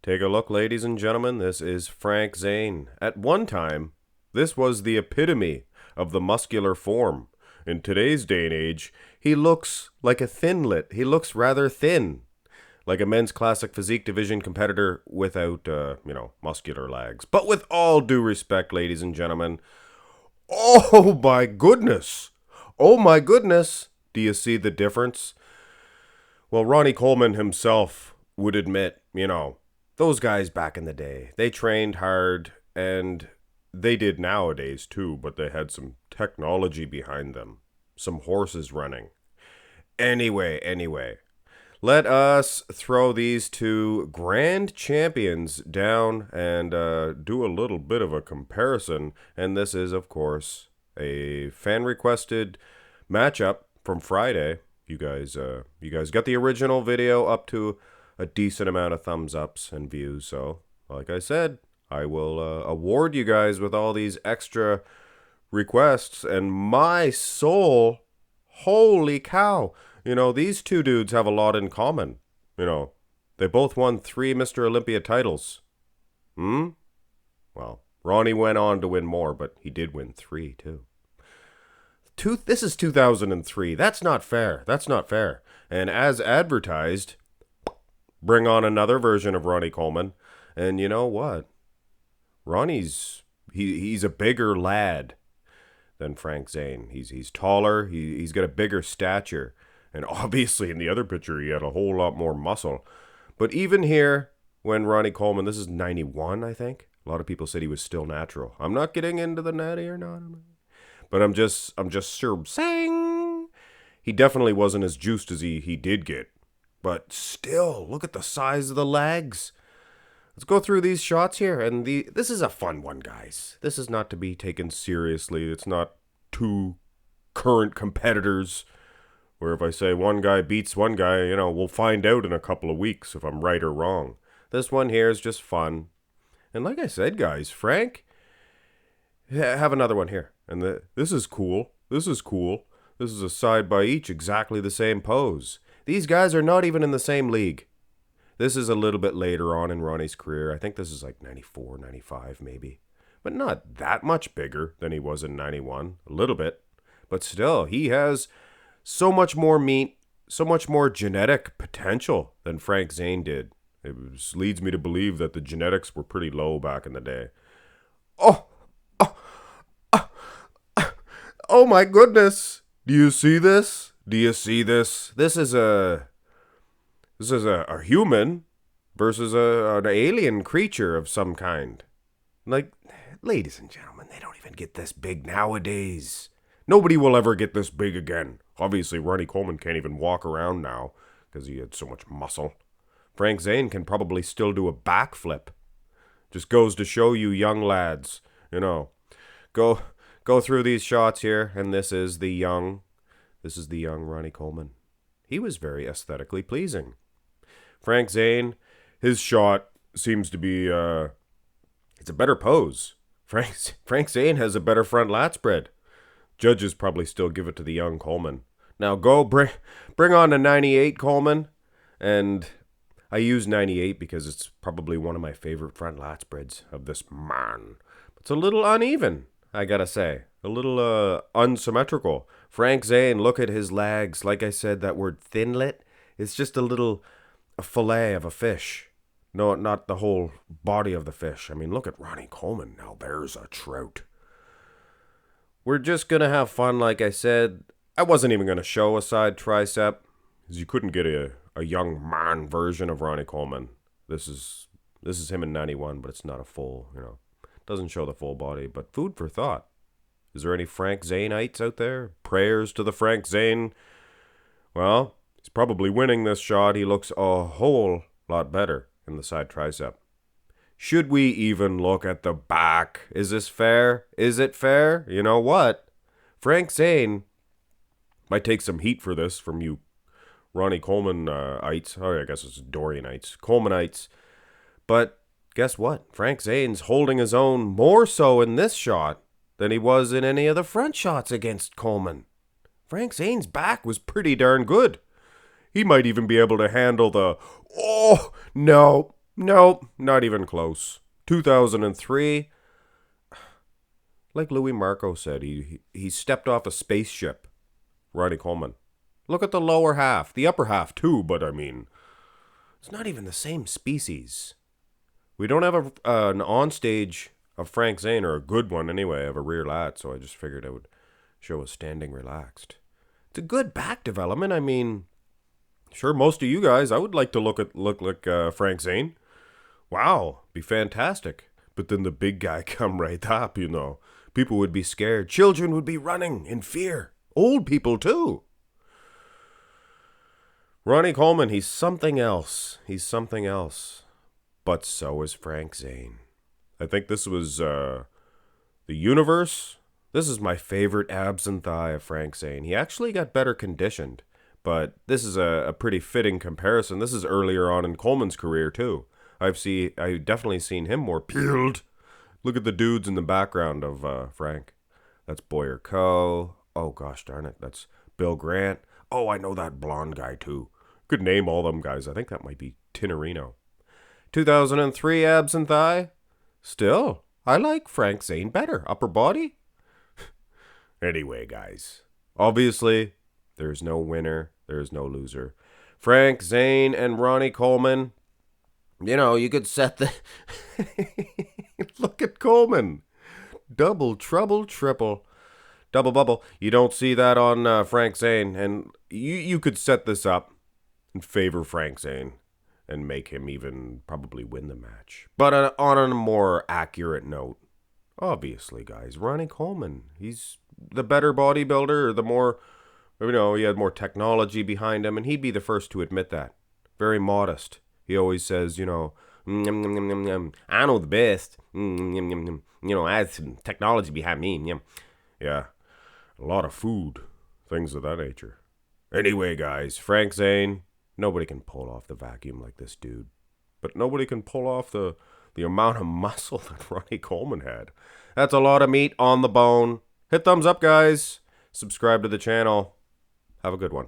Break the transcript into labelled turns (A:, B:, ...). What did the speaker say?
A: Take a look, ladies and gentlemen. This is Frank Zane. At one time, this was the epitome of the muscular form. In today's day and age, he looks like a thinlet. He looks rather thin, like a men's classic physique division competitor without, muscular legs. But with all due respect, ladies and gentlemen, oh my goodness! Oh my goodness! Do you see the difference? Well, Ronnie Coleman himself would admit, those guys back in the day, they trained hard, and they did nowadays too, but they had some technology behind them. Some horses running. Anyway, let us throw these two grand champions down and do a little bit of a comparison. And this is, of course, a fan-requested matchup from Friday. You guys got the original video up to a decent amount of thumbs ups and views. So, like I said, I will award you guys with all these extra requests. And my soul, holy cow. These two dudes have a lot in common. They both won 3 Mr. Olympia titles. Well, Ronnie went on to win more, but he did win 3 too. This is 2003. That's not fair. And as advertised, bring on another version of Ronnie Coleman. And you know what? Ronnie's he's a bigger lad than Frank Zane. He's taller. He's got a bigger stature. And obviously in the other picture he had a whole lot more muscle. But even here, when Ronnie Coleman, this is 91, I think. A lot of people said he was still natural. I'm not getting into the natty or not. But I'm just sure saying he definitely wasn't as juiced as he did get. But still, look at the size of the legs. Let's go through these shots here. And this is a fun one, guys. This is not to be taken seriously. It's not two current competitors where if I say one guy beats one guy, we'll find out in a couple of weeks if I'm right or wrong. This one here is just fun. And like I said, guys, Frank, have another one here. And this is cool. This is a side by each, exactly the same pose. These guys are not even in the same league. This is a little bit later on in Ronnie's career. I think this is like 94, 95 maybe. But not that much bigger than he was in 91. A little bit. But still, he has so much more meat, so much more genetic potential than Frank Zane did. It leads me to believe that the genetics were pretty low back in the day. Oh my goodness. Do you see this? This is a human versus an alien creature of some kind. Like, ladies and gentlemen, they don't even get this big nowadays. Nobody will ever get this big again. Obviously, Ronnie Coleman can't even walk around now because he had so much muscle. Frank Zane can probably still do a backflip. Just goes to show you young lads, Go through these shots here, and this is the young Ronnie Coleman. He was very aesthetically pleasing. Frank Zane, his shot seems to be, it's a better pose. Frank Zane has a better front lat spread. Judges probably still give it to the young Coleman. Now bring on a 98 Coleman, and I use 98 because it's probably one of my favorite front lat spreads of this man. It's a little uneven, I gotta say. A little unsymmetrical. Frank Zane, look at his legs. Like I said, that word thinlet, it's just a fillet of a fish. No, not the whole body of the fish. I mean, look at Ronnie Coleman. Now there's a trout. We're just gonna have fun, like I said. I wasn't even gonna show a side tricep, because you couldn't get a young man version of Ronnie Coleman. This is him in 91, but it's not a full, doesn't show the full body, but food for thought. Is there any Frank Zaneites out there? Prayers to the Frank Zane? Well, he's probably winning this shot. He looks a whole lot better in the side tricep. Should we even look at the back? Is this fair? Is it fair? You know what? Frank Zane might take some heat for this from you Ronnie Coleman-ites. I guess it's Dorianites. Colemanites. But guess what? Frank Zane's holding his own more so in this shot than he was in any of the front shots against Coleman. Frank Zane's back was pretty darn good. He might even be able to handle the, oh, no, Nope, not even close. 2003, like Louis Marco said, he stepped off a spaceship. Ronnie Coleman. Look at the lower half, the upper half too, but I mean, it's not even the same species. We don't have an onstage of Frank Zane, or a good one anyway, of a rear lat, so I just figured I would show a standing relaxed. It's a good back development. I mean, sure, most of you guys, I would like to look like Frank Zane. Wow, be fantastic. But then the big guy come right up, you know. People would be scared. Children would be running in fear. Old people too. Ronnie Coleman, he's something else. He's something else. But so is Frank Zane. I think this was the universe. This is my favorite abs and thigh of Frank Zane. He actually got better conditioned. But this is a pretty fitting comparison. This is earlier on in Coleman's career too. I've definitely seen him more peeled. Look at the dudes in the background of Frank. That's Boyer Coe. Oh gosh darn it, that's Bill Grant. Oh, I know that blonde guy too. Could name all them guys. I think that might be Tinerino. 2003 abs and thigh. Still, I like Frank Zane better. Upper body. Anyway, guys, obviously there's no winner. There's no loser. Frank Zane and Ronnie Coleman. You know, you could set the... Look at Coleman. Double, trouble, triple. Double bubble. You don't see that on Frank Zane. And you could set this up and favor Frank Zane and make him even probably win the match. But on a more accurate note, obviously, guys, Ronnie Coleman, he's the better bodybuilder, the more, you know, he had more technology behind him, and he'd be the first to admit that. Very modest. He always says, you know, I know the best. You know, I had some technology behind me. Yeah, a lot of food, things of that nature. Anyway, guys, Frank Zane, nobody can pull off the vacuum like this dude. But nobody can pull off the amount of muscle that Ronnie Coleman had. That's a lot of meat on the bone. Hit thumbs up, guys. Subscribe to the channel. Have a good one.